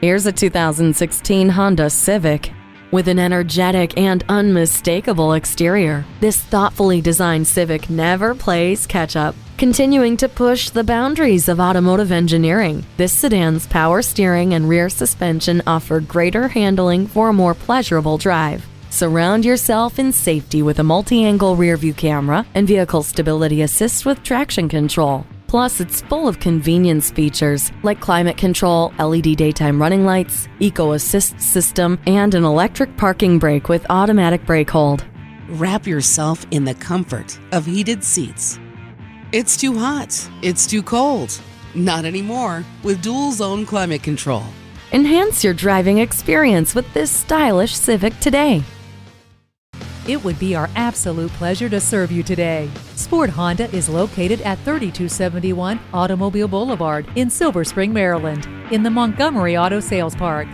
Here's a 2016 Honda Civic. With an energetic and unmistakable exterior, this thoughtfully designed Civic never plays catch-up. Continuing to push the boundaries of automotive engineering, this sedan's power steering and rear suspension offer greater handling for a more pleasurable drive. Surround yourself in safety with a multi-angle rear-view camera and vehicle stability assist with traction control. Plus, it's full of convenience features like climate control, LED daytime running lights, Eco Assist system, and an electric parking brake with automatic brake hold. Wrap yourself in the comfort of heated seats. It's too hot. It's too cold. Not anymore with dual zone climate control. Enhance your driving experience with this stylish Civic today. It would be our absolute pleasure to serve you today. Sport Honda is located at 3271 Automobile Boulevard in Silver Spring, Maryland, in the Montgomery Auto Sales Park.